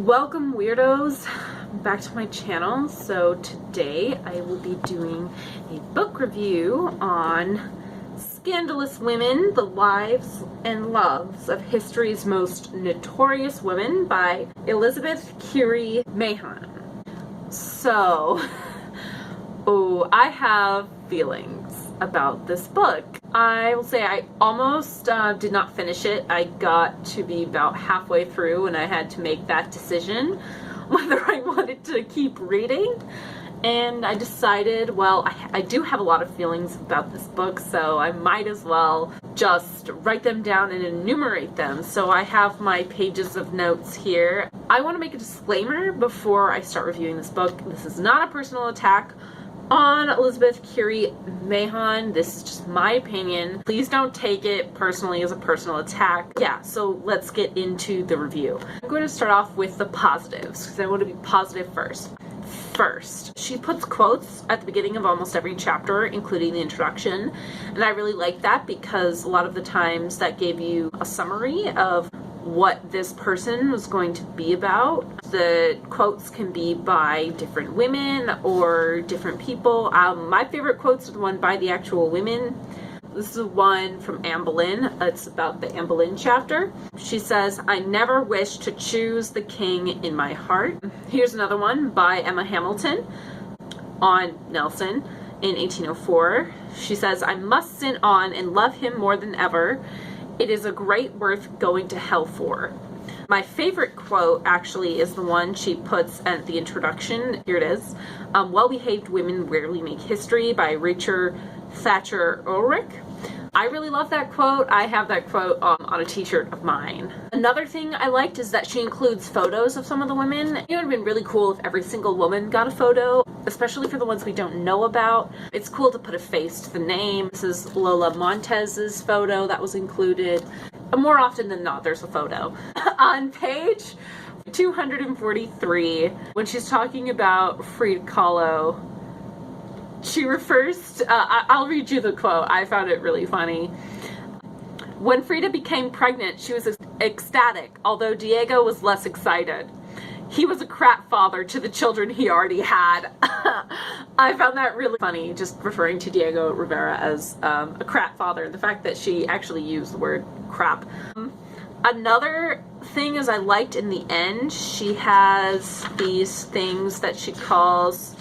Welcome weirdos back to my channel. So today I will be doing a book review on Scandalous Women, The Lives and Loves of History's Most Notorious Women by Elizabeth Cary Mahon. So, I have feelings about this book. I will say I almost did not finish it. I got to be about halfway through and I had to make that decision whether I wanted to keep reading. And I decided, well, I do have a lot of feelings about this book, so I might as well just write them down and enumerate them. So I have my pages of notes here. I want to make a disclaimer before I start reviewing this book. This is not a personal attack on Elizabeth Cary Mahon. This is just my opinion. Please don't take it personally as a personal attack. Yeah, so let's get into the review. I'm going to start off with the positives because I want to be positive first. First, she puts quotes at the beginning of almost every chapter, including the introduction, and I really like that because a lot of the times that gave you a summary of what this person was going to be about. The quotes can be by different women or different people. My favorite quotes are the one by the actual women. This is one from Anne Boleyn. It's about the Anne Boleyn chapter. She says, "I never wish to choose the king in my heart." Here's another one by Emma Hamilton on Nelson in 1804. She says, "I must sin on and love him more than ever. It is a great worth going to hell for." My favorite quote actually is the one she puts at the introduction. Here it is. "Well-behaved women rarely make history" by Rachel Thatcher Ulrich. I really love that quote. I have that quote on a t-shirt of mine. Another thing I liked is that she includes photos of some of the women. It would have been really cool if every single woman got a photo, especially for the ones we don't know about. It's cool to put a face to the name. This is Lola Montez's photo that was included. More often than not, there's a photo. On page 243, when she's talking about Frida Kahlo, she refers to, I'll read you the quote. I found it really funny. "When Frida became pregnant, she was ecstatic, although Diego was less excited. He was a crap father to the children he already had." I found that really funny, just referring to Diego Rivera as a crap father. The fact that she actually used the word crap. Another thing is I liked in the end, she has these things that she calls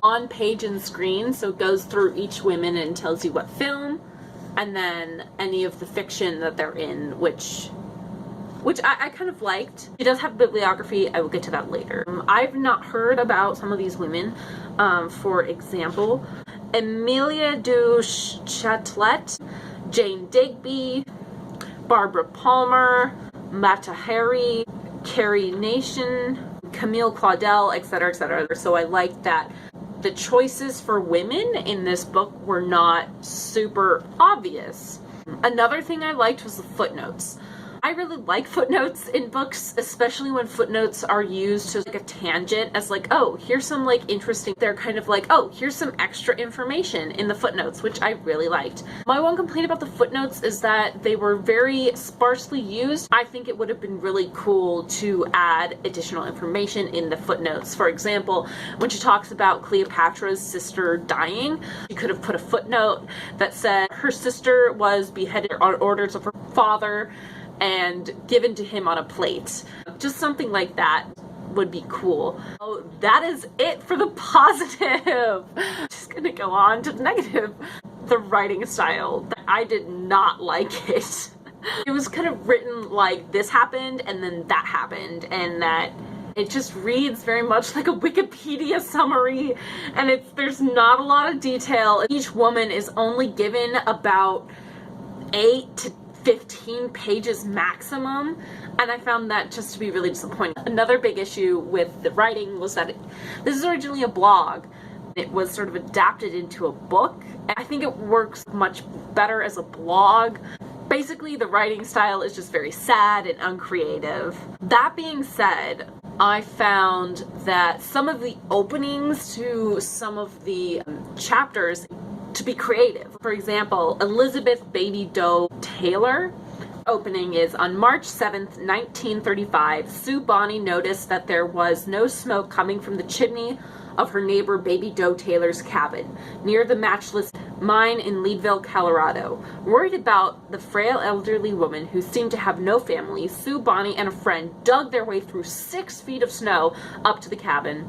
on page and screen. So it goes through each woman and tells you what film and then any of the fiction that they're in, which I kind of liked. She does have bibliography. I will get to that later. I've not heard about some of these women. For example, Emilia du Châtelet, Jane Digby, Barbara Palmer, Mata Hari, Carrie Nation, Camille Claudel, etc., etc. So I liked that the choices for women in this book were not super obvious. Another thing I liked was the footnotes. I really like footnotes in books, especially when footnotes are used to like a tangent as like, oh, here's some like interesting, they're kind of like, oh, here's some extra information in the footnotes, which I really liked. My one complaint about the footnotes is that they were very sparsely used. I think it would have been really cool to add additional information in the footnotes. For example, when she talks about Cleopatra's sister dying, she could have put a footnote that said her sister was beheaded on orders of her father and given to him on a plate. Just something like that would be cool. Oh, that is it for the positive. Just gonna go on to the negative. The writing style. I did not like it. It was kind of written like this happened and then that happened, and that it just reads very much like a Wikipedia summary, and there's not a lot of detail. Each woman is only given about 8 to 15 pages maximum, and I found that just to be really disappointing. Another big issue with the writing was that this is originally a blog. It was sort of adapted into a book. I think it works much better as a blog. Basically, the writing style is just very sad and uncreative. That being said, I found that some of the openings to some of the chapters to be creative. For example, Elizabeth Baby Doe Taylor Opening is, on March 7th, 1935, Sue Bonney noticed that there was no smoke coming from the chimney of her neighbor Baby Doe Taylor's cabin near the Matchless Mine in Leadville, Colorado. Worried about the frail elderly woman who seemed to have no family, Sue Bonney and a friend dug their way through 6 feet of snow up to the cabin.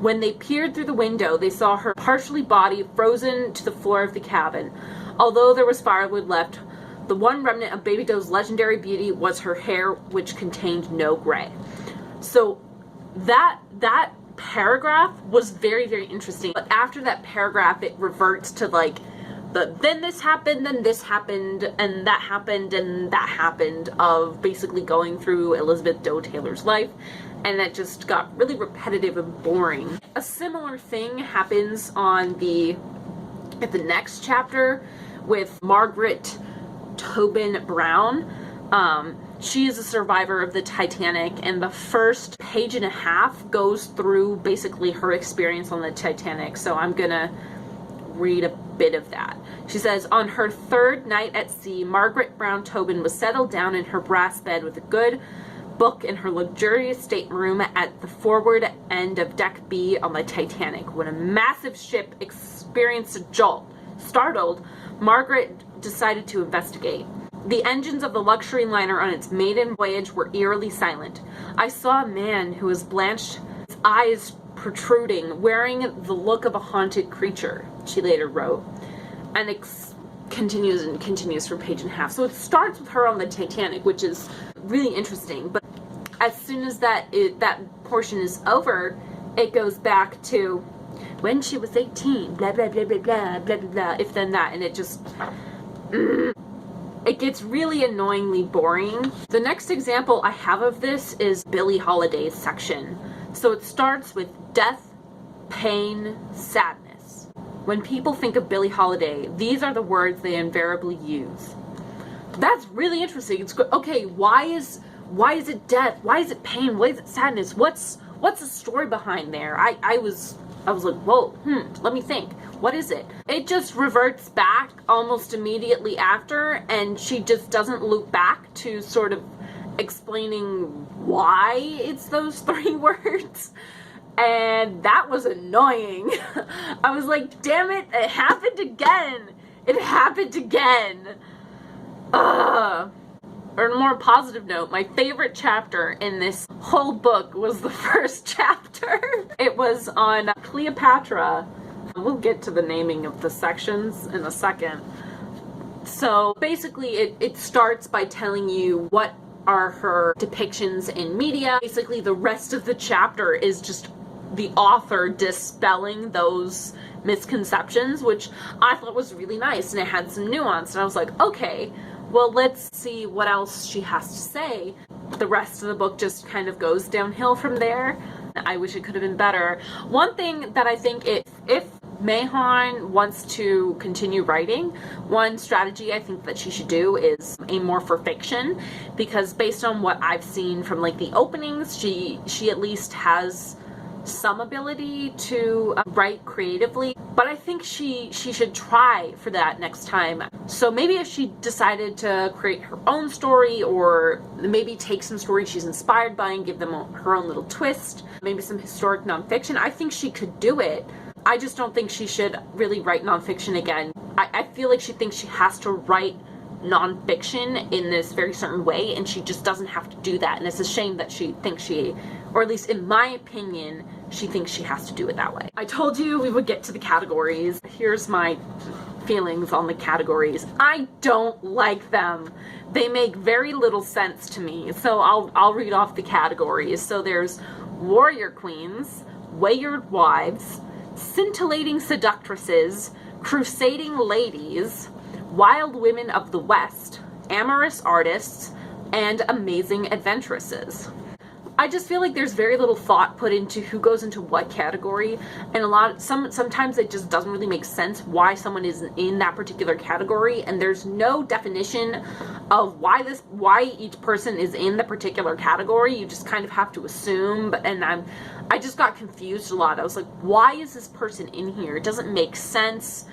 When they peered through the window, they saw her partially body frozen to the floor of the cabin. Although there was firewood left, the one remnant of Baby Doe's legendary beauty was her hair, which contained no gray. So that paragraph was very, very interesting. But after that paragraph, it reverts to like then this happened, then this happened, and that happened, and that happened, of basically going through Elizabeth Doe Taylor's life. And that just got really repetitive and boring. A similar thing happens at the next chapter with Margaret Tobin Brown. She is a survivor of the Titanic, and the first page and a half goes through basically her experience on the Titanic. So I'm gonna read a bit of that. She says, on her 3rd night at sea, Margaret Brown Tobin was settled down in her brass bed with a good book in her luxurious stateroom at the forward end of Deck B on the Titanic when a massive ship experienced a jolt. Startled, Margaret decided to investigate. The engines of the luxury liner on its maiden voyage were eerily silent. I saw a man who was blanched, his eyes protruding, wearing the look of a haunted creature, she later wrote. And continues for a page and a half. So it starts with her on the Titanic, which is really interesting. But as soon as that portion is over, it goes back to when she was 18, blah, blah, blah, blah, blah, blah, blah, blah, if then that, and it just... It gets really annoyingly boring. The next example I have of this is Billie Holiday's section. So it starts with death, pain, sadness. When people think of Billie Holiday, these are the words they invariably use. That's really interesting. It's okay, why is it death? Why is it pain? Why is it sadness? What's the story behind there? I was like, whoa, let me think. What is it? It just reverts back almost immediately after, and she just doesn't loop back to sort of explaining why it's those 3 words. And that was annoying. I was like, damn it, it happened again. It happened again. On a more positive note, my favorite chapter in this whole book was the first chapter. It was on Cleopatra. We'll get to the naming of the sections in a second. So basically it starts by telling you what are her depictions in media. Basically the rest of the chapter is just the author dispelling those misconceptions, which I thought was really nice, and it had some nuance, and I was like, okay, well, let's see what else she has to say. The rest of the book just kind of goes downhill from there. I wish it could have been better. One thing that I think if Mahon wants to continue writing, one strategy I think that she should do is aim more for fiction, because based on what I've seen from like the openings, she at least has some ability to write creatively, but I think she should try for that next time. So maybe if she decided to create her own story, or maybe take some stories she's inspired by and give them her own little twist, maybe some historic nonfiction, I think she could do it. I just don't think she should really write nonfiction again. I feel like she thinks she has to write nonfiction in this very certain way, and she just doesn't have to do that, and it's a shame that she thinks or at least in my opinion, she thinks she has to do it that way. I told you we would get to the categories. Here's my feelings on the categories. I don't like them. They make very little sense to me, so I'll read off the categories. So there's warrior queens, wayward wives, scintillating seductresses, crusading ladies, wild women of the West, amorous artists, and amazing adventuresses. I just feel like there's very little thought put into who goes into what category, and sometimes it just doesn't really make sense why someone is in that particular category, and there's no definition of why each person is in the particular category. You just kind of have to assume, and I just got confused a lot. I was like, why is this person in here? It doesn't make sense.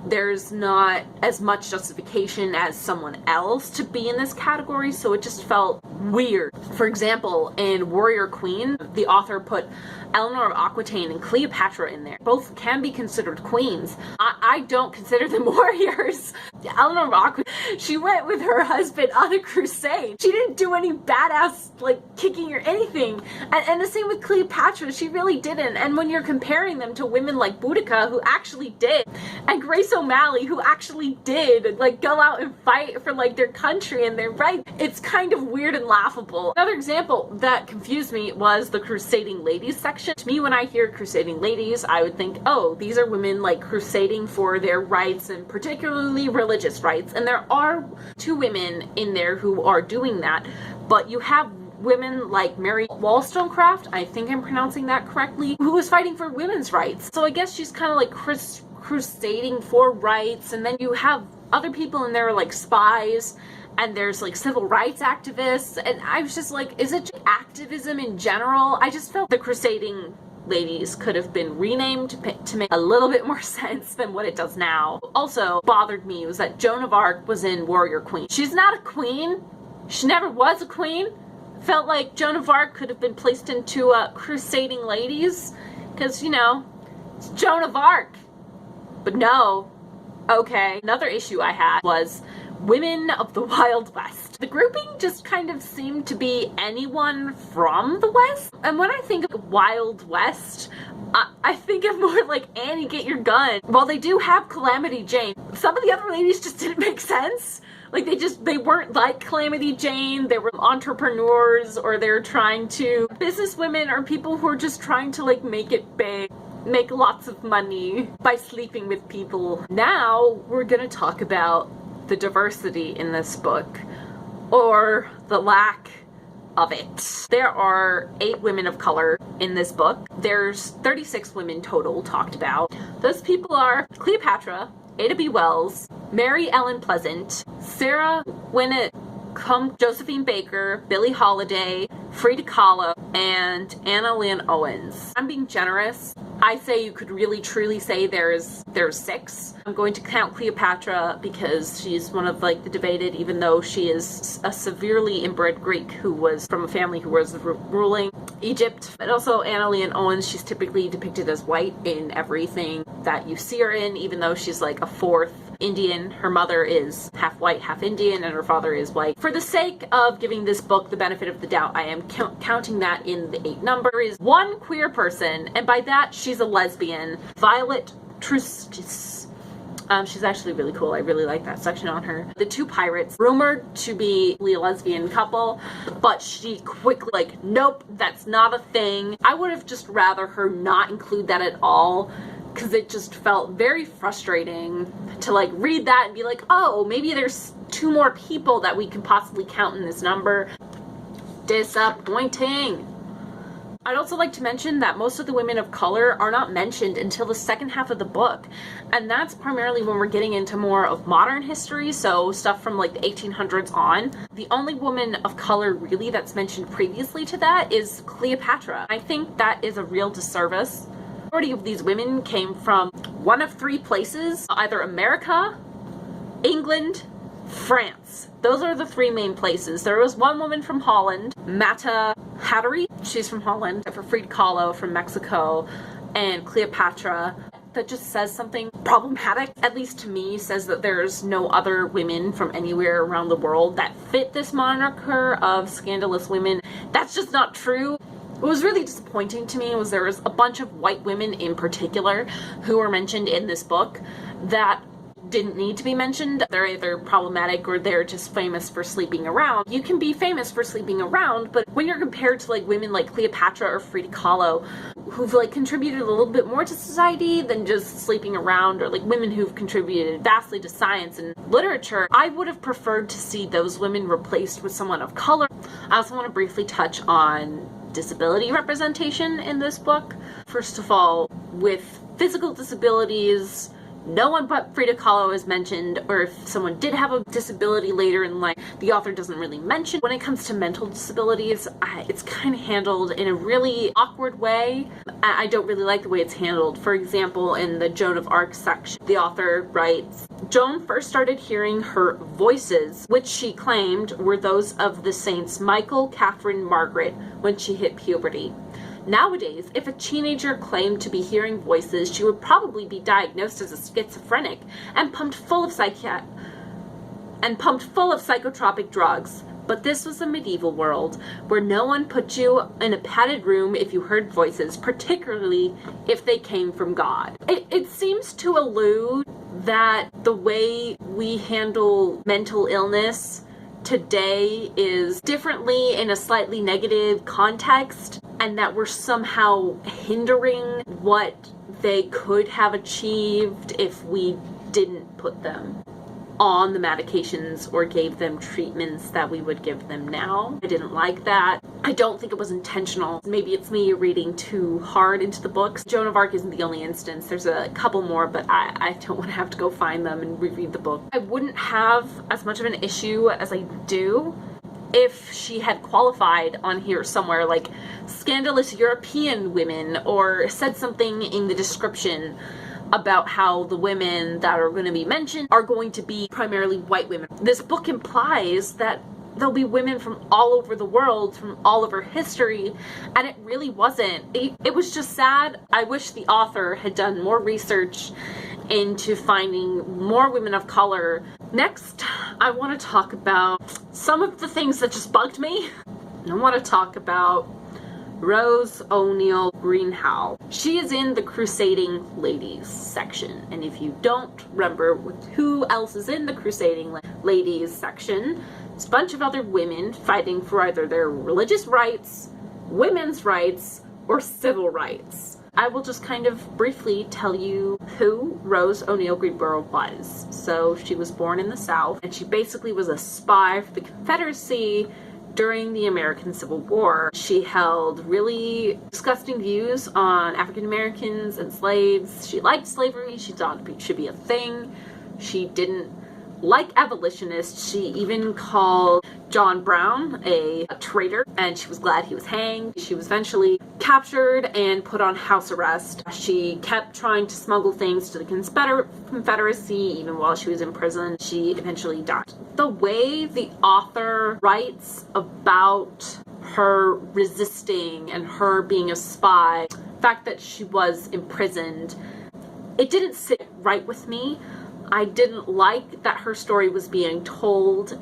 there's not as much justification as someone else to be in this category, so it just felt weird. For example, in Warrior Queen, the author put Eleanor of Aquitaine and Cleopatra in there. Both can be considered queens. I don't consider them warriors. Eleanor of Aquitaine, she went with her husband on a crusade. She didn't do any badass, like, kicking or anything. And the same with Cleopatra, she really didn't. And when you're comparing them to women like Boudica, who actually did, and Grace O'Malley, who actually did, like, go out and fight for, like, their country and their rights, it's kind of weird and laughable. Another example that confused me was the crusading ladies section. To me, when I hear crusading ladies, I would think, oh, these are women, like, crusading for their rights, and particularly religious rights. And there are 2 women in there who are doing that, but you have women like Mary Wollstonecraft, I think I'm pronouncing that correctly, who was fighting for women's rights. So I guess she's kind of like crusading for rights. And then you have other people in there like spies, and there's like civil rights activists, and I was just like, is it just activism in general? I just felt the crusading ladies could have been renamed to make a little bit more sense than what it does now. Also bothered me was that Joan of Arc was in Warrior Queen. She's not a queen. She never was a queen. Felt like Joan of Arc could have been placed into crusading ladies, because, you know, it's Joan of Arc. But no. Okay. Another issue I had was Women of the Wild West. The grouping just kind of seemed to be anyone from the West. And when I think of Wild West, I think of more like Annie Get Your Gun. While they do have Calamity Jane, some of the other ladies just didn't make sense. Like, they weren't like Calamity Jane. They were entrepreneurs, or they're trying to, business women, or people who are just trying to, like, make it big, make lots of money by sleeping with people. Now we're gonna talk about the diversity in this book, or the lack of it. There are 8 women of color in this book. There's 36 women total talked about. Those people are Cleopatra, Ada B. Wells, Mary Ellen Pleasant, Sarah Winnet, Josephine Baker, Billie Holiday, Frida Kahlo, and Anna Lynn Owens. I'm being generous. I say you could really truly say there's 6. I'm going to count Cleopatra because she's one of, like, the debated, even though she is a severely inbred Greek who was from a family who was ruling Egypt. But also Anna Lynn Owens, she's typically depicted as white in everything that you see her in, even though she's like a 4th Indian. Her mother is half white, half Indian, and her father is white. For the sake of giving this book the benefit of the doubt, I am counting that in the 8 number. There is 1 queer person, and by that she's a lesbian, Violet Trustis. She's actually really cool. I really like that section on her. The 2 pirates, rumored to be a lesbian couple, but she quickly, like, nope, that's not a thing. I would have just rather her not include that at all, because it just felt very frustrating to, like, read that and be like, oh, maybe there's 2 more people that we can possibly count in this number. Disappointing. I'd also like to mention that most of the women of color are not mentioned until the second half of the book, and that's primarily when we're getting into more of modern history, so stuff from like the 1800s on. The only woman of color really that's mentioned previously to that is Cleopatra. I think that is a real disservice. The majority of these women came from one of 3 places, either America, England, France. Those are the 3 main places. There was 1 woman from Holland, Mata Hattori, she's from Holland, for Frida Kahlo from Mexico, and Cleopatra. That just says something problematic, at least to me, says that there's no other women from anywhere around the world that fit this moniker of Scandalous Women. That's just not true. What was really disappointing to me was there was a bunch of white women in particular who were mentioned in this book that didn't need to be mentioned. They're either problematic or they're just famous for sleeping around. You can be famous for sleeping around, but when you're compared to like women like Cleopatra or Frida Kahlo, who've like contributed a little bit more to society than just sleeping around, or like women who've contributed vastly to science and literature, I would have preferred to see those women replaced with someone of color. I also want to briefly touch on disability representation in this book. First of all, with physical disabilities, no one but Frida Kahlo is mentioned, or if someone did have a disability later in life, the author doesn't really mention. When it comes to mental disabilities, it's kind of handled in a really awkward way. I don't really like the way it's handled. For example, in the Joan of Arc section, the author writes, Joan first started hearing her voices, which she claimed were those of the saints Michael, Catherine, Margaret, when she hit puberty. Nowadays, if a teenager claimed to be hearing voices, she would probably be diagnosed as a schizophrenic and pumped full of psychotropic drugs. But this was a medieval world where no one put you in a padded room if you heard voices, particularly if they came from God. It seems to allude that the way we handle mental illness today is differently in a slightly negative context, and that we're somehow hindering what they could have achieved if we didn't put them on the medications or gave them treatments that we would give them now. I didn't like that. I don't think it was intentional. Maybe it's me reading too hard into the books. Joan of Arc isn't the only instance. There's a couple more, but I don't want to have to go find them and reread the book. I wouldn't have as much of an issue as I do if she had qualified on here somewhere like Scandalous European Women, or said something in the description about how the women that are going to be mentioned are going to be primarily white women. This book implies that there'll be women from all over the world, from all over history, and it really wasn't. It was just sad. I wish the author had done more research into finding more women of color. Next, I want to talk about some of the things that just bugged me. I want to talk about Rose ONeal Greene. She is in the Crusading Ladies section, and if you don't remember who else is in the Crusading Ladies section, it's a bunch of other women fighting for either their religious rights, women's rights, or civil rights. I will just kind of briefly tell you who Rose ONeal Greene was. So she was born in the South, and she basically was a spy for the Confederacy during the American Civil War. She held really disgusting views on African Americans and slaves. She liked slavery. She thought it should be a thing. She didn't like abolitionists. She even called John Brown a traitor, and she was glad he was hanged. She was eventually captured and put on house arrest. She kept trying to smuggle things to the Confederacy even while she was in prison. She eventually died. The way the author writes about her resisting and her being a spy, the fact that she was imprisoned, it didn't sit right with me. I didn't like that her story was being told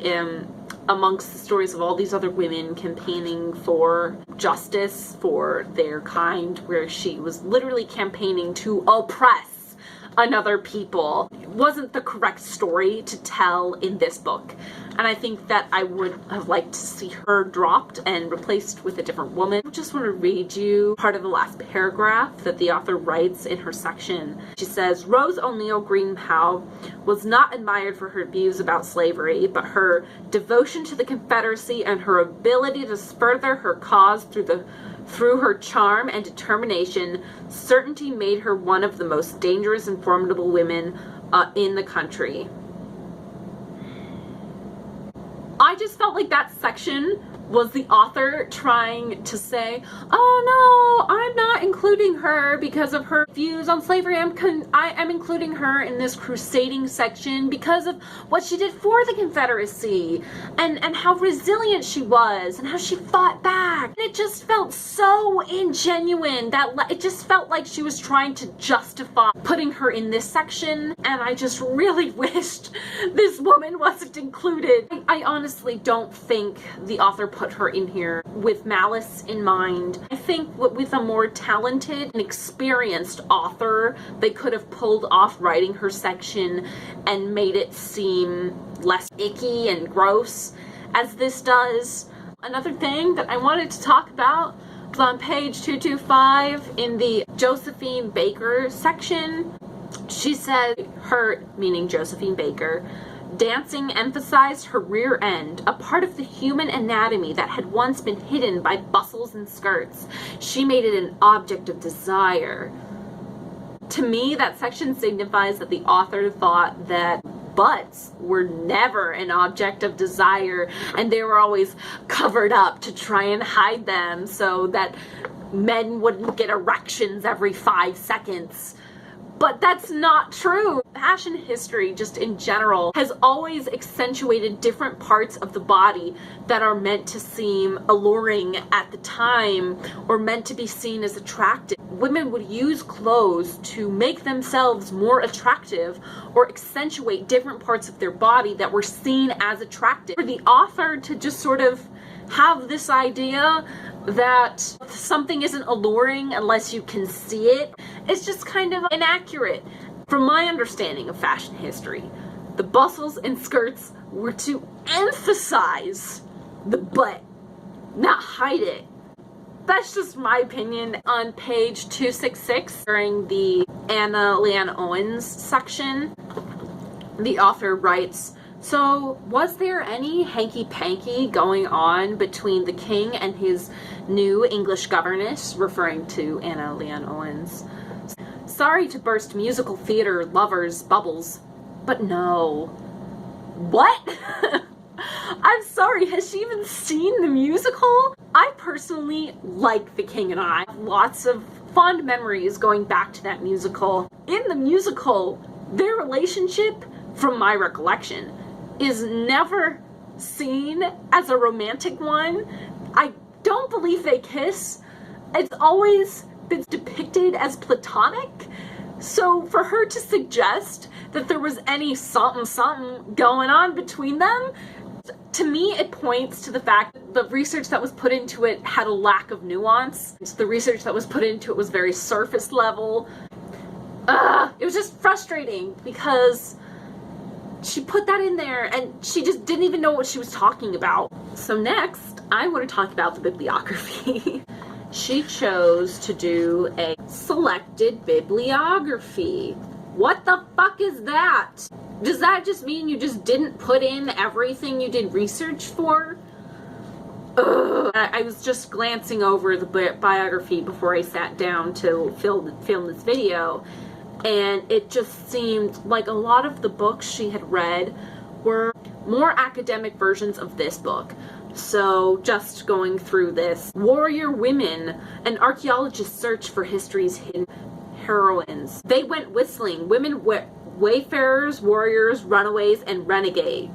amongst the stories of all these other women campaigning for justice for their kind, where she was literally campaigning to oppress another people. It wasn't the correct story to tell in this book. And I think that I would have liked to see her dropped and replaced with a different woman. I just want to read you part of the last paragraph that the author writes in her section. She says, Rose ONeal Greene was not admired for her views about slavery, but her devotion to the Confederacy and her ability to further her cause through her charm and determination, certainty made her one of the most dangerous and formidable women in the country. I just felt like that section was the author trying to say, oh no, I'm not including her because of her views on slavery. I'm including her in this crusading section because of what she did for the Confederacy and how resilient she was and how she fought back. And it just felt so ingenuine that it just felt like she was trying to justify putting her in this section, and I just really wished this woman wasn't included. I honestly don't think the author put her in here with malice in mind. I think with a more talented and experienced author, they could have pulled off writing her section and made it seem less icky and gross as this does. Another thing that I wanted to talk about was on page 225 in the Josephine Baker section. She said her, meaning Josephine Baker, dancing emphasized her rear end, a part of the human anatomy that had once been hidden by bustles and skirts. She made it an object of desire. To me, that section signifies that the author thought that butts were never an object of desire, and they were always covered up to try and hide them so that men wouldn't get erections every 5 seconds. But that's not true. Fashion history, just in general, has always accentuated different parts of the body that are meant to seem alluring at the time or meant to be seen as attractive. Women would use clothes to make themselves more attractive or accentuate different parts of their body that were seen as attractive. For the author to just sort of have this idea that something isn't alluring unless you can see it, it's just kind of inaccurate. From my understanding of fashion history, the bustles and skirts were to emphasize the butt, not hide it. That's just my opinion. On page 266, during the Anna Leanne Owens section, the author writes, "So, was there any hanky-panky going on between the king and his new English governess," referring to Anna Leanne Owens. "Sorry to burst musical theater lovers' bubbles, but no." What? I'm sorry, has she even seen the musical? I personally like The King and I. Lots of fond memories going back to that musical. In the musical, their relationship, from my recollection, is never seen as a romantic one. I don't believe they kiss. It's always been depicted as platonic. So for her to suggest that there was any something going on between them, to me it points to the fact that the research that was put into it had a lack of nuance. The research that was put into it was very surface level. It was just frustrating because she put that in there and she just didn't even know what she was talking about. So next, I want to talk about the bibliography. She chose to do a selected bibliography. What the fuck is that? Does that just mean you just didn't put in everything you did research for? Ugh. I was just glancing over the biography before I sat down to film this video, and it just seemed like a lot of the books she had read were more academic versions of this book. So just going through this. Warrior Women, an archaeologist's search for history's hidden heroines. They Went Whistling, women wayfarers, warriors, runaways, and renegades.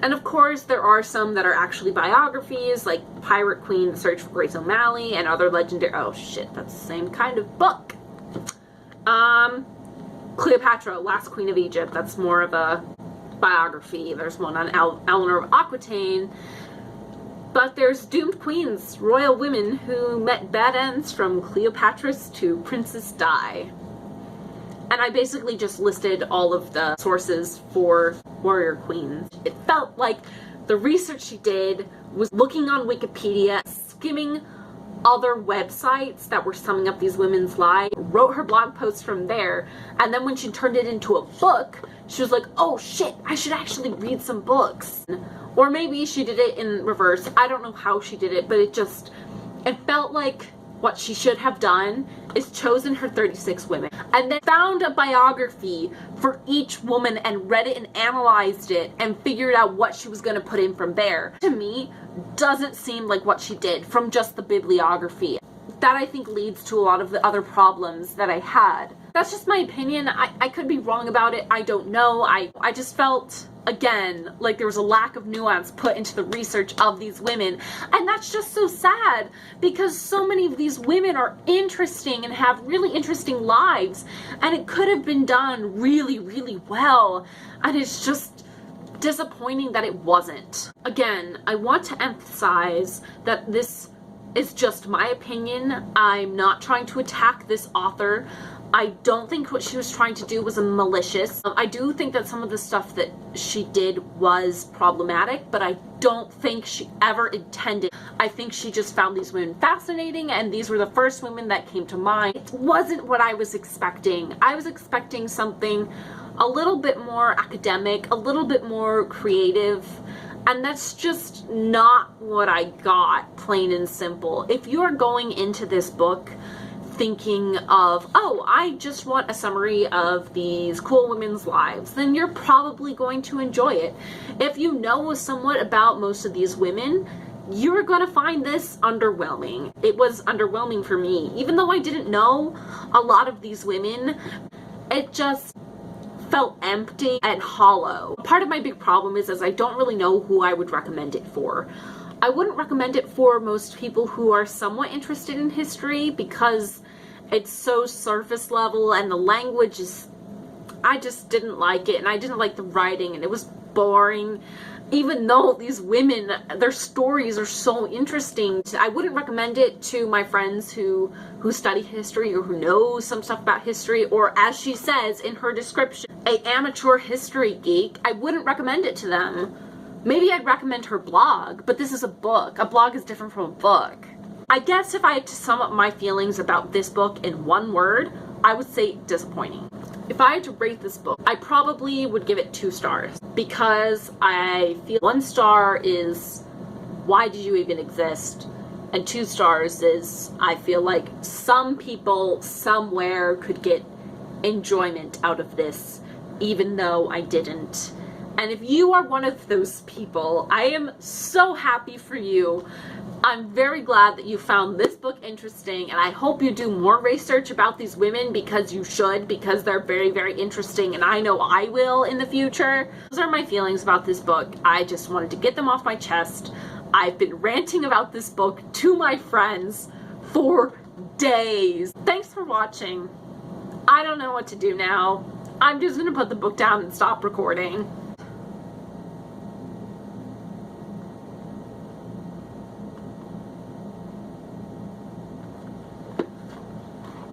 And of course, there are some that are actually biographies, like Pirate Queen, The Search for Grace O'Malley, and other legendary... Oh shit, that's the same kind of book. Cleopatra, Last Queen of Egypt, that's more of a biography. There's one on Eleanor of Aquitaine. But there's Doomed Queens, royal women who met bad ends from Cleopatra's to Princess Di. And I basically just listed all of the sources for Warrior Queens. It felt like the research she did was looking on Wikipedia, skimming other websites that were summing up these women's lives, wrote her blog posts from there, and then when she turned it into a book, she was like, oh shit, I should actually read some books. Or maybe she did it in reverse. I don't know how she did it, but it felt like what she should have done is chosen her 36 women and then found a biography for each woman and read it and analyzed it and figured out what she was going to put in from there. To me, doesn't seem like what she did from just the bibliography. That I think leads to a lot of the other problems that I had. That's just my opinion. I could be wrong about it. I don't know. I just felt, again, like there was a lack of nuance put into the research of these women. And that's just so sad because so many of these women are interesting and have really interesting lives. And it could have been done really, really well. And it's just disappointing that it wasn't. Again, I want to emphasize that this is just my opinion. I'm not trying to attack this author. I don't think what she was trying to do was malicious. I do think that some of the stuff that she did was problematic, but I don't think she ever intended. I think she just found these women fascinating, and these were the first women that came to mind. It wasn't what I was expecting. I was expecting something a little bit more academic, a little bit more creative, and that's just not what I got, plain and simple. If you're going into this book thinking of, oh, I just want a summary of these cool women's lives, then you're probably going to enjoy it. If you know somewhat about most of these women, you're gonna find this underwhelming. It was underwhelming for me. Even though I didn't know a lot of these women, it just felt empty and hollow. Part of my big problem is I don't really know who I would recommend it for. I wouldn't recommend it for most people who are somewhat interested in history because it's so surface level and the language is, I just didn't like it, and I didn't like the writing, and it was boring. Even though these women, their stories are so interesting, I wouldn't recommend it to my friends who study history or who know some stuff about history, or as she says in her description, an amateur history geek. I wouldn't recommend it to them. Maybe I'd recommend her blog, but this is a book. A blog is different from a book. I guess if I had to sum up my feelings about this book in one word, I would say disappointing. If I had to rate this book, I probably would give it 2 stars because I feel 1 star is why did you even exist? And 2 stars is I feel like some people somewhere could get enjoyment out of this, even though I didn't. And if you are one of those people, I am so happy for you. I'm very glad that you found this book interesting, and I hope you do more research about these women because you should, because they're very, very interesting, and I know I will in the future. Those are my feelings about this book. I just wanted to get them off my chest. I've been ranting about this book to my friends for days. Thanks for watching. I don't know what to do now. I'm just gonna put the book down and stop recording.